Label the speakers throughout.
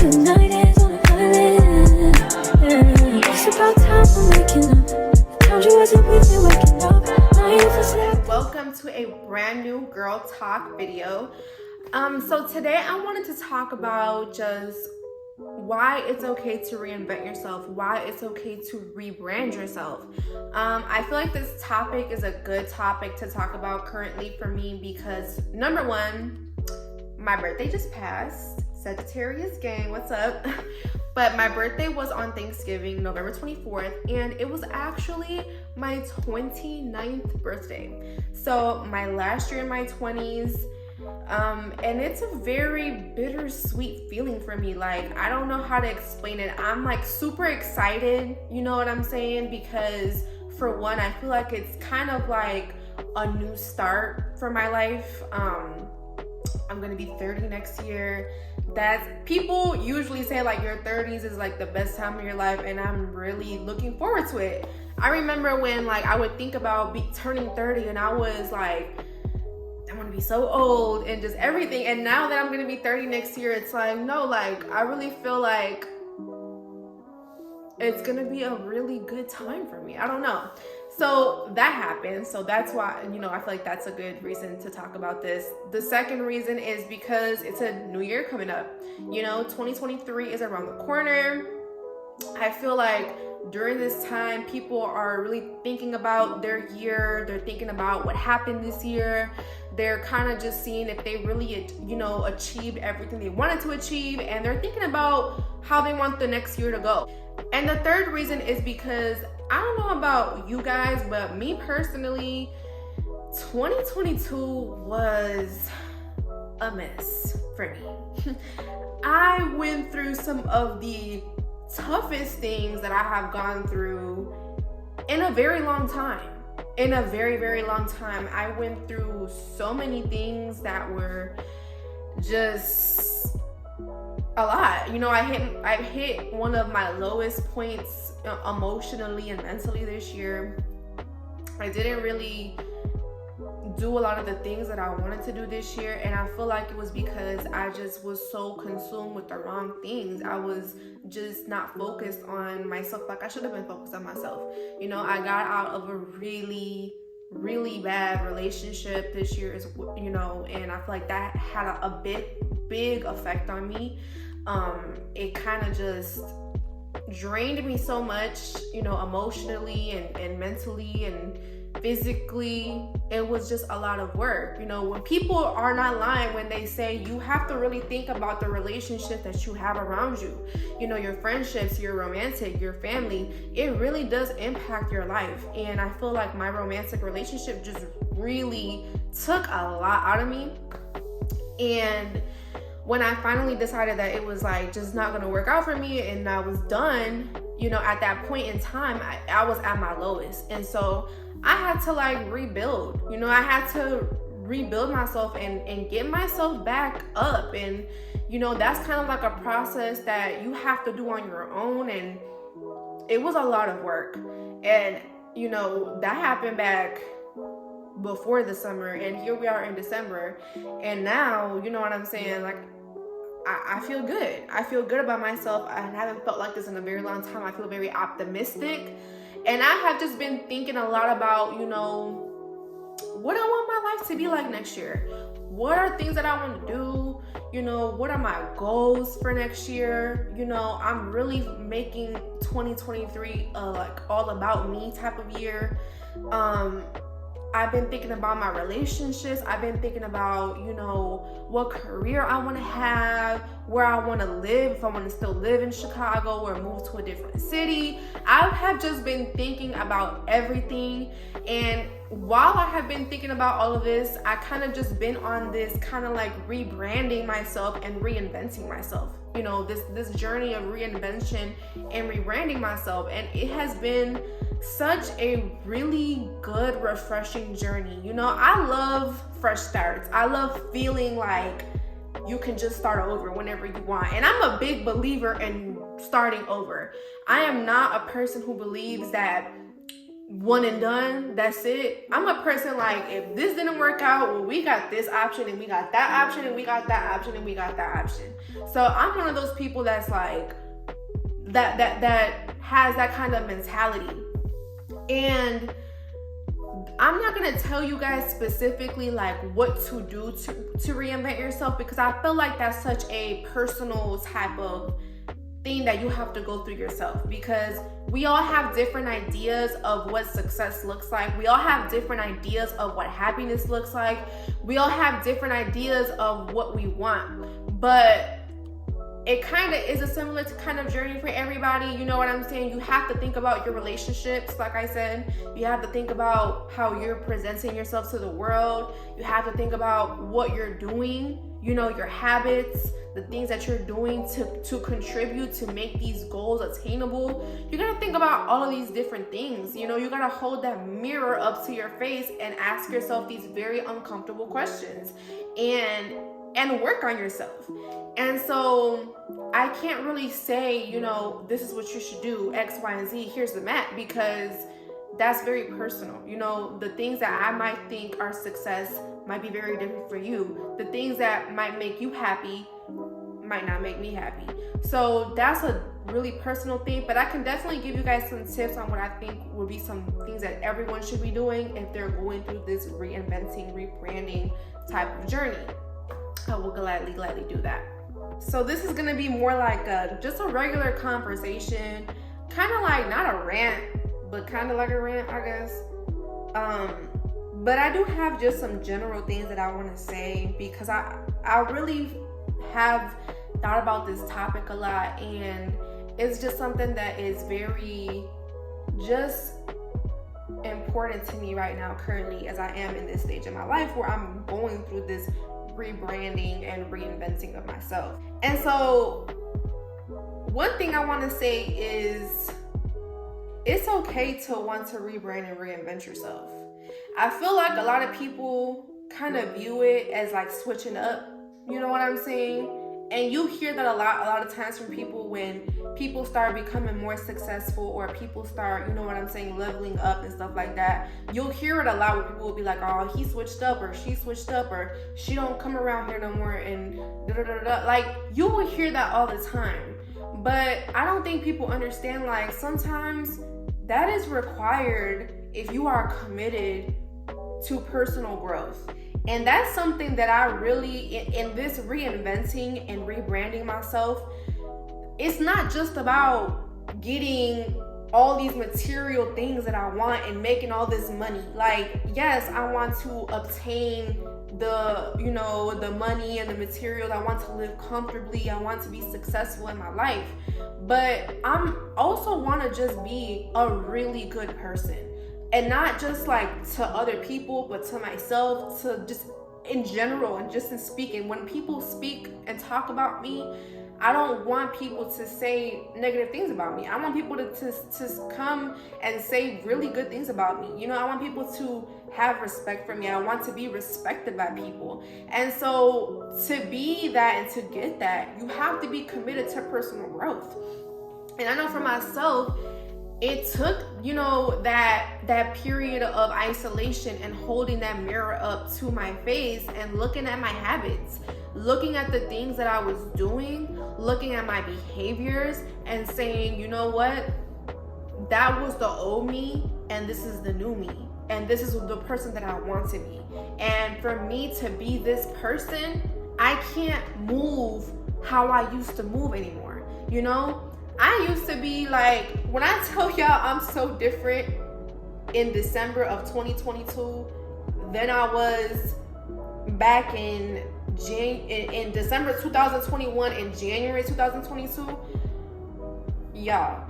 Speaker 1: Tonight is on a island. It's about time for making up. I told you wasn't with me waking up. Now you feel sad.
Speaker 2: Welcome to a brand new girl talk video. So today I wanted to talk about just why it's okay to reinvent yourself, why it's okay to rebrand yourself. I feel like this topic is a good topic to talk about currently for me because number one, my birthday just passed. Sagittarius gang, what's up? But my birthday was on Thanksgiving, November 24th, and it was actually my 29th birthday. So my last year in my 20s, and it's a very bittersweet feeling for me. Like, I don't know how to explain it. I'm like super excited, you know what I'm saying? Because for one, I feel like it's kind of like a new start for my life. I'm gonna be 30 next year. That's, people usually say like your 30s is like the best time of your life, and I'm really looking forward to it. I remember when like I would think about turning 30 and I was like, I want to be so old and just everything. And now that I'm gonna be 30 next year, it's like, no, like I really feel like it's gonna be a really good time for me. I don't know. So that happened. So that's why, I feel like that's a good reason to talk about this. The second reason is because it's a new year coming up. 2023 is around the corner. I feel like during this time, people are really thinking about their year. They're thinking about what happened this year. They're kind of just seeing if they really, achieved everything they wanted to achieve. And they're thinking about how they want the next year to go. And the third reason is because I don't know about you guys, but me personally, 2022 was a mess for me. I went through some of the toughest things that I have gone through in a very long time. In a very, very long time. I went through so many things that were just a lot. I hit one of my lowest points emotionally and mentally this year. I didn't really do a lot of the things that I wanted to do this year, and I feel like it was because I just was so consumed with the wrong things. I was just not focused on myself like I should have been focused on myself. I got out of a really, really bad relationship this year, and I feel like that had a big effect on me. It kind of just drained me so much, emotionally and mentally and physically. It was just a lot of work. When people are not lying when they say you have to really think about the relationship that you have around you, your friendships, your romantic, your family, it really does impact your life. And I feel like my romantic relationship just really took a lot out of me. And when I finally decided that it was like just not gonna work out for me and I was done, at that point in time, I was at my lowest. And so I had to like rebuild, I had to rebuild myself and get myself back up. And, that's kind of like a process that you have to do on your own. And it was a lot of work. And, that happened back before the summer, and here we are in December, and now, you know what I'm saying, like I feel good. I feel good about myself. I haven't felt like this in a very long time. I feel very optimistic, and I have just been thinking a lot about, what I want my life to be like next year. What are things that I want to do? What are my goals for next year? I'm really making 2023 like all about me type of year. I've been thinking about my relationships. I've been thinking about, what career I want to have, where I want to live, if I want to still live in Chicago or move to a different city. I have just been thinking about everything. And while I have been thinking about all of this, I kind of just been on this kind of like rebranding myself and reinventing myself. This journey of reinvention and rebranding myself. And it has been such a really good, refreshing journey. I love fresh starts. I love feeling like you can just start over whenever you want. And I'm a big believer in starting over. I am not a person who believes that one and done, that's it. I'm a person like, if this didn't work out, well, we got this option and we got that option and we got that option and we got that option. So I'm one of those people that's like, that has that kind of mentality. And I'm not gonna tell you guys specifically like what to do to reinvent yourself, because I feel like that's such a personal type of thing that you have to go through yourself, because we all have different ideas of what success looks like. We all have different ideas of what happiness looks like. We all have different ideas of what we want, but it kind of is a similar kind of journey for everybody. You know what I'm saying? You have to think about your relationships. Like I said, you have to think about how you're presenting yourself to the world. You have to think about what you're doing, you know, your habits, the things that you're doing to contribute to make these goals attainable. You gotta think about all of these different things. You know, you gotta hold that mirror up to your face and ask yourself these very uncomfortable questions and work on yourself. And so I can't really say, you know, this is what you should do, X, Y, and Z, here's the map, because that's very personal. You know, the things that I might think are success might be very different for you. The things that might make you happy might not make me happy. So that's a really personal thing, but I can definitely give you guys some tips on what I think would be some things that everyone should be doing if they're going through this reinventing, rebranding type of journey. I will gladly do that. So this is gonna be more like just a regular conversation, kind of like not a rant, but kind of like a rant, I guess. But I do have just some general things that I want to say, because I really have thought about this topic a lot, and it's just something that is very just important to me right now, currently, as I am in this stage of my life where I'm going through this rebranding and reinventing of myself. And so one thing I want to say is it's okay to want to rebrand and reinvent yourself. I feel like a lot of people kind of view it as like switching up, you know what I'm saying? And you hear that a lot of times from people when people start becoming more successful, or people start, you know what I'm saying, leveling up and stuff like that. You'll hear it a lot where people will be like, oh, he switched up, or she switched up, or she don't come around here no more, and da-da-da-da. Like, you will hear that all the time. But I don't think people understand, like, sometimes that is required if you are committed to personal growth. And that's something that I really, in this reinventing and rebranding myself, it's not just about getting all these material things that I want and making all this money. Like, yes, I want to obtain the, you know, the money and the materials. I want to live comfortably. I want to be successful in my life. But I'm also want to just be a really good person. And not just like to other people, but to myself, to just in general, and just in speaking. When people speak and talk about me, I don't want people to say negative things about me. I want people to come and say really good things about me. You know, I want people to have respect for me. I want to be respected by people. And so to be that and to get that, you have to be committed to personal growth. And I know for myself, it took, you know, that period of isolation and holding that mirror up to my face and looking at my habits, looking at the things that I was doing, looking at my behaviors and saying, you know what, that was the old me and this is the new me. And this is the person that I want to be. And for me to be this person, I can't move how I used to move anymore, you know? I used to be like, when I tell y'all I'm so different in December of 2022 than I was back in December 2021 and January 2022, y'all,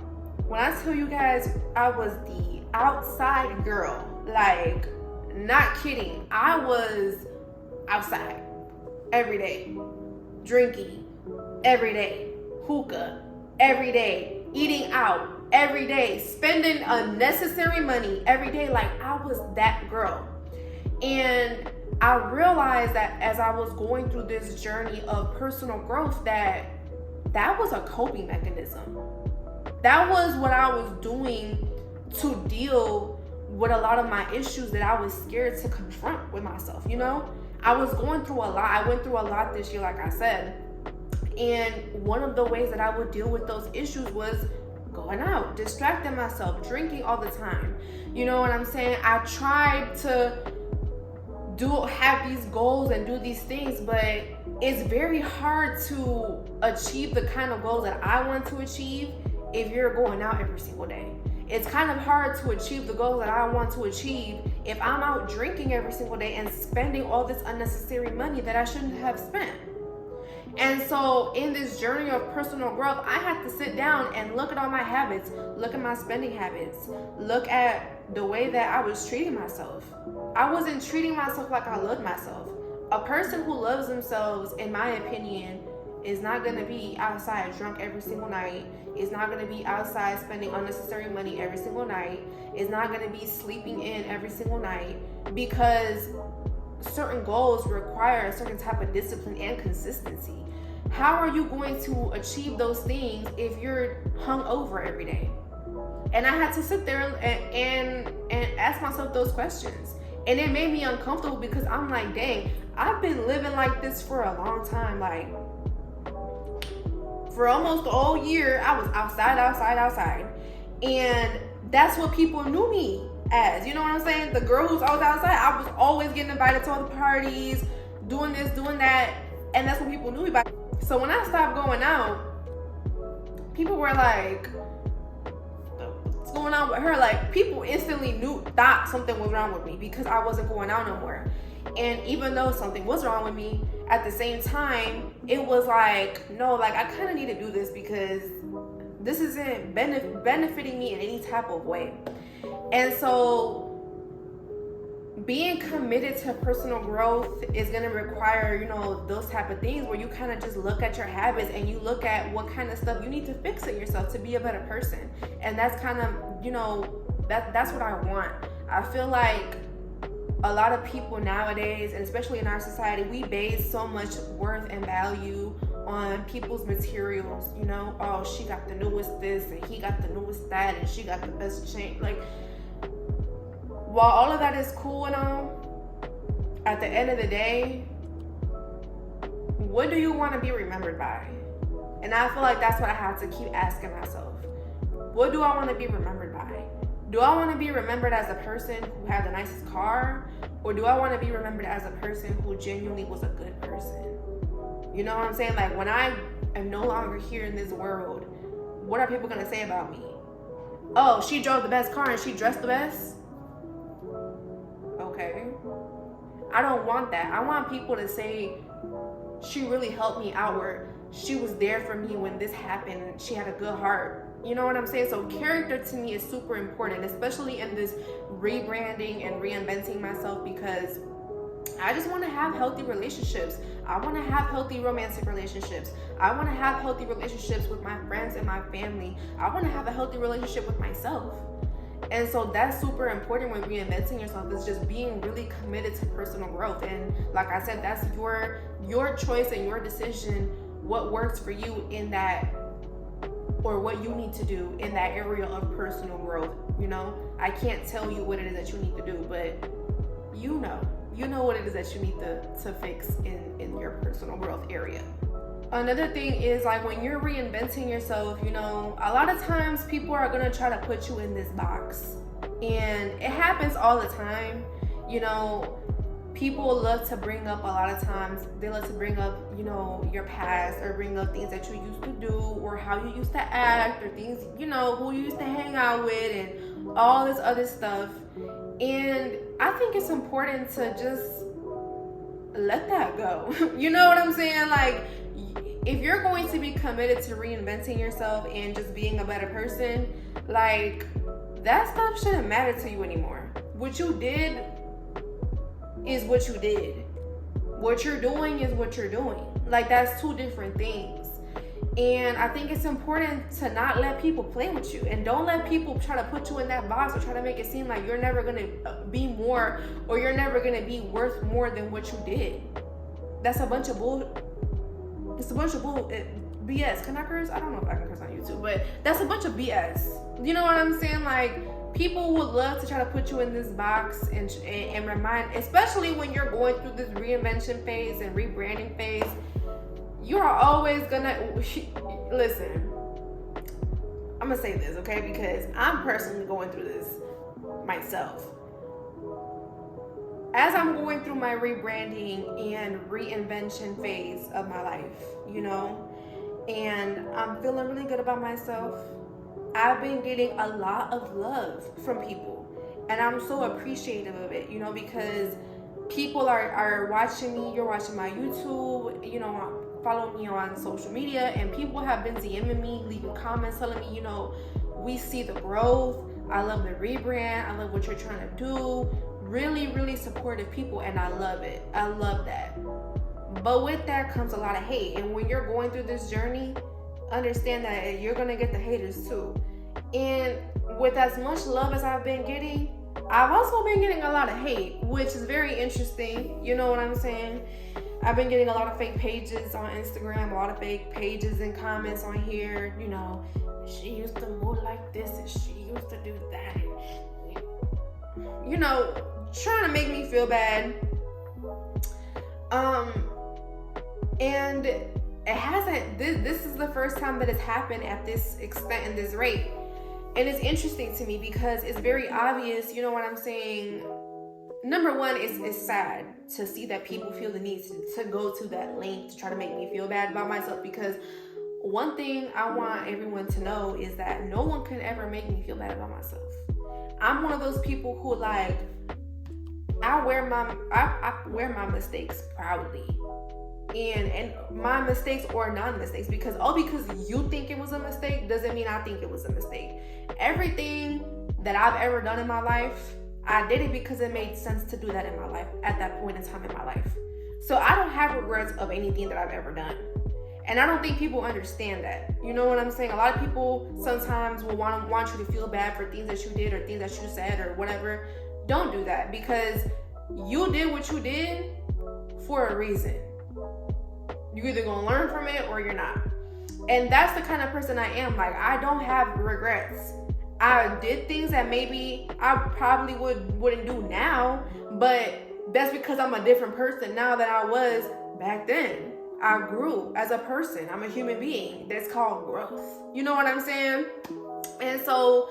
Speaker 2: when I tell you guys I was the outside girl, like, not kidding, I was outside every day, drinking every day, hookah every day, eating out every day, spending unnecessary money every day. Like, I was that girl. And I realized that as I was going through this journey of personal growth, that was a coping mechanism. That was what I was doing to deal with a lot of my issues that I was scared to confront with myself, you know? I was going through a lot. I went through a lot this year, like I said. And one of the ways that I would deal with those issues was going out, distracting myself, drinking all the time. You know what I'm saying? I tried to have these goals and do these things, but it's very hard to achieve the kind of goals that I want to achieve if you're going out every single day. It's kind of hard to achieve the goals that I want to achieve if I'm out drinking every single day and spending all this unnecessary money that I shouldn't have spent. And so in this journey of personal growth, I had to sit down and look at all my habits, look at my spending habits, look at the way that I was treating myself. I wasn't treating myself like I loved myself. A person who loves themselves, in my opinion, is not going to be outside drunk every single night, is not going to be outside spending unnecessary money every single night, is not going to be sleeping in every single night, because certain goals require a certain type of discipline and consistency. How are you going to achieve those things if you're hungover every day? And I had to sit there and ask myself those questions. And it made me uncomfortable because I'm like, dang, I've been living like this for a long time. Like, for almost all year, I was outside. And that's what people knew me as. You know what I'm saying? The girl who's always outside, I was always getting invited to all the parties, doing this, doing that. And that's what people knew me by. So when I stopped going out, people were like, what's going on with her? Like, people instantly thought something was wrong with me because I wasn't going out no more. And even though something was wrong with me, at the same time, it was like, no, like, I kind of need to do this because this isn't benefiting me in any type of way. And so being committed to personal growth is going to require, you know, those type of things where you kind of just look at your habits and you look at what kind of stuff you need to fix in yourself to be a better person. And that's kind of, you know, that's what I want. I feel like a lot of people nowadays, and especially in our society, we base so much worth and value on people's materials. You know, oh, she got the newest this and he got the newest that and she got the best chain. Like, while all of that is cool and all, at the end of the day, what do you want to be remembered by? And I feel like that's what I have to keep asking myself. What do I want to be remembered by? Do I want to be remembered as a person who had the nicest car? Or do I want to be remembered as a person who genuinely was a good person? You know what I'm saying? Like, when I am no longer here in this world, what are people going to say about me? Oh, she drove the best car and she dressed the best? Okay. I don't want that. I want people to say, she really helped me out, or she was there for me when this happened. She had a good heart. You know what I'm saying? So character to me is super important, especially in this rebranding and reinventing myself, because I just want to have healthy relationships. I want to have healthy romantic relationships. I want to have healthy relationships with my friends and my family. I want to have a healthy relationship with myself. And so that's super important when reinventing yourself, is just being really committed to personal growth. And like I said, that's your choice and your decision, what works for you in that, or what you need to do in that area of personal growth. You know, I can't tell you what it is that you need to do, but you know what it is that you need to fix in your personal growth area. Another thing is, like, when you're reinventing yourself, you know, a lot of times people are going to try to put you in this box, and it happens all the time. You know, people love to bring up, a lot of times they love to bring up, you know, your past, or bring up things that you used to do, or how you used to act, or things, you know, who you used to hang out with, and all this other stuff. And I think it's important to just let that go. You know what I'm saying? Like, if you're going to be committed to reinventing yourself and just being a better person, like, that stuff shouldn't matter to you anymore. What you did is what you did. What you're doing is what you're doing. Like, that's two different things. And I think it's important to not let people play with you, and don't let people try to put you in that box, or try to make it seem like you're never going to be more, or you're never going to be worth more than what you did. That's a bunch of bull. It's a bunch of BS. Can I curse? I don't know if I can curse on YouTube, but that's a bunch of BS. You know what I'm saying? Like, people would love to try to put you in this box and remind, especially when you're going through this reinvention phase and rebranding phase, you are always gonna, listen, I'm gonna say this, okay? Because I'm personally going through this myself. As I'm going through my rebranding and reinvention phase of my life, you know, and I'm feeling really good about myself, I've been getting a lot of love from people, and I'm so appreciative of it, you know, because people are watching me. You're watching my YouTube, you know, follow me on social media, and people have been DMing me, leaving comments, telling me, you know, we see the growth. I love the rebrand. I love what you're trying to do. Really, really supportive people, and I love it. I love that. But with that comes a lot of hate, and when you're going through this journey, understand that you're gonna get the haters too. And with as much love as I've been getting, I've also been getting a lot of hate, which is very interesting. You know what I'm saying? I've been getting a lot of fake pages on Instagram, a lot of fake pages and comments on here. You know, she used to move like this and she used to do that. You know, trying to make me feel bad. And it hasn't, this is the first time that it's happened at this extent and this rate. And it's interesting to me because it's very obvious, you know what I'm saying? Number one, it's sad to see that people feel the need to go to that length to try to make me feel bad about myself, because one thing I want everyone to know is that no one can ever make me feel bad about myself. I'm one of those people who, like, I wear my mistakes proudly. And my mistakes or non-mistakes, because you think it was a mistake doesn't mean I think it was a mistake. Everything that I've ever done in my life, I did it because it made sense to do that in my life at that point in time in my life. So I don't have regrets of anything that I've ever done. And I don't think people understand that. You know what I'm saying? A lot of people sometimes will want you to feel bad for things that you did or things that you said or whatever. Don't do that, because you did what you did for a reason. You're either gonna learn from it or you're not. And that's the kind of person I am. Like, I don't have regrets. I did things that maybe I probably wouldn't do now, but that's because I'm a different person now than I was back then. I grew as a person. I'm a human being. That's called growth. You know what I'm saying? And so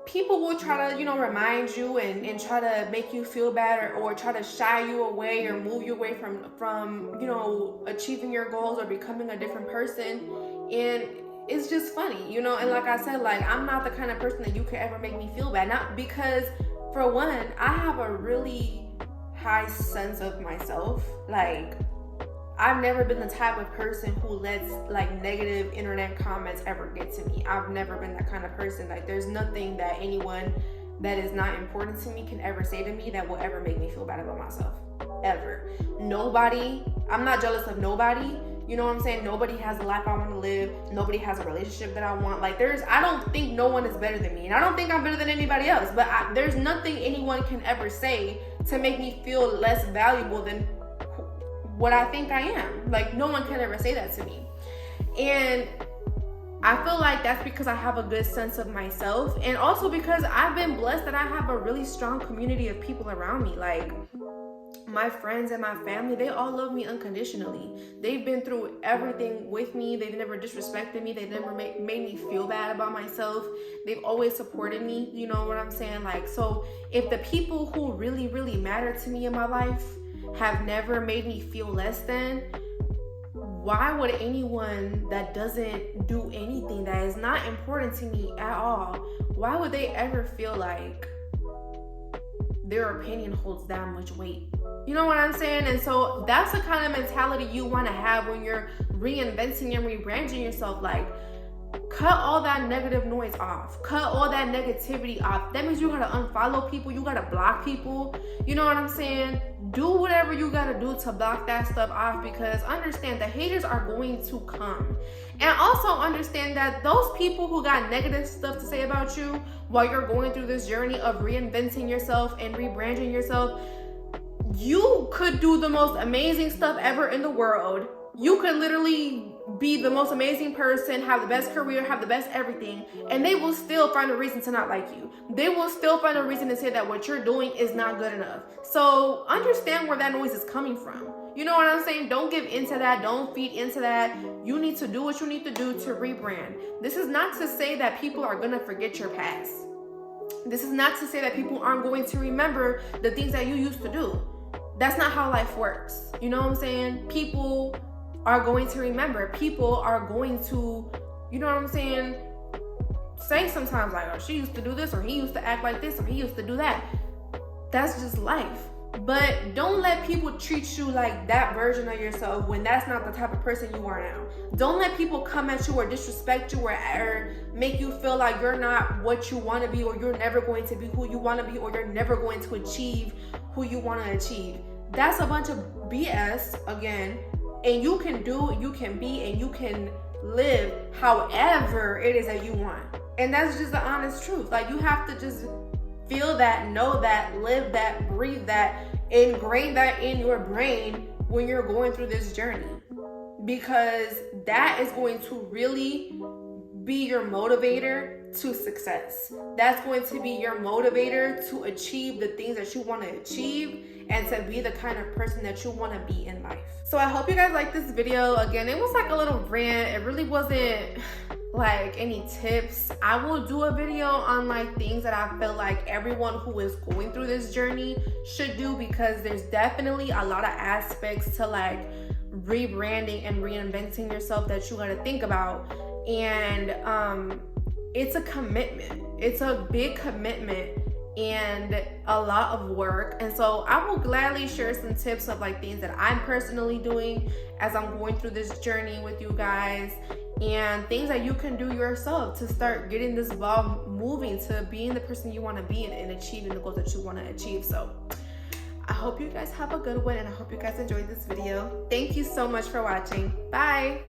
Speaker 2: people will try to, you know, remind you and try to make you feel bad or try to shy you away or move you away from, you know, achieving your goals or becoming a different person. And it's just funny, you know. And like I said, like, I'm not the kind of person that you could ever make me feel bad. Not because, for one, I have a really high sense of myself. Like, I've never been the type of person who lets, like, negative internet comments ever get to me. I've never been that kind of person. Like, there's nothing that anyone that is not important to me can ever say to me that will ever make me feel bad about myself. Ever. Nobody, I'm not jealous of nobody. You know what I'm saying? Nobody has a life I want to live. Nobody has a relationship that I want. Like, I don't think no one is better than me. And I don't think I'm better than anybody else. But there's nothing anyone can ever say to make me feel less valuable than what I think I am. Like, no one can ever say that to me. And I feel like that's because I have a good sense of myself, and also because I've been blessed that I have a really strong community of people around me. Like, my friends and my family, they all love me unconditionally. They've been through everything with me. They've never disrespected me. They've never made me feel bad about myself. They've always supported me. You know what I'm saying? Like, so if the people who really, really matter to me in my life have never made me feel less than, why would anyone that doesn't do anything, that is not important to me at all, why would they ever feel like their opinion holds that much weight? You know what I'm saying? And so that's the kind of mentality you want to have when you're reinventing and rebranding yourself. Like, cut all that negative noise off. Cut all that negativity off. That means you gotta unfollow people. You gotta block people. You know what I'm saying? Do whatever you gotta do to block that stuff off, because understand the haters are going to come. And also understand that those people who got negative stuff to say about you while you're going through this journey of reinventing yourself and rebranding yourself, you could do the most amazing stuff ever in the world. You could literally be the most amazing person, have the best career, have the best everything, and they will still find a reason to not like you. They will still find a reason to say that what you're doing is not good enough. So understand where that noise is coming from. You know what I'm saying? Don't give into that. Don't feed into that. You need to do what you need to do to rebrand. This is not to say that people are going to forget your past. This is not to say that people aren't going to remember the things that you used to do. That's not how life works. You know what I'm saying? People are going to remember. People are going to, you know what I'm saying, say sometimes like, oh, she used to do this, or he used to act like this, or he used to do that. That's just life. But don't let people treat you like that version of yourself when that's not the type of person you are now. Don't let people come at you or disrespect you or make you feel like you're not what you want to be, or you're never going to be who you want to be, or you're never going to achieve who you want to achieve. That's a bunch of BS again. And you can do, you can be, and you can live however it is that you want. And that's just the honest truth. Like, you have to just feel that, know that, live that, breathe that, ingrain that in your brain when you're going through this journey. Because that is going to really be your motivator to success. That's going to be your motivator to achieve the things that you want to achieve and to be the kind of person that you want to be in life. So I hope you guys liked this video. Again, it was like a little rant. It really wasn't like any tips. I will do a video on like things that I feel like everyone who is going through this journey should do, because there's definitely a lot of aspects to like rebranding and reinventing yourself that you got to think about. And it's a commitment. It's a big commitment and a lot of work. And so I will gladly share some tips of like things that I'm personally doing as I'm going through this journey with you guys, and things that you can do yourself to start getting this ball moving to being the person you want to be and achieving the goals that you want to achieve. So I hope you guys have a good one, and I hope you guys enjoyed this video. Thank you so much for watching. Bye.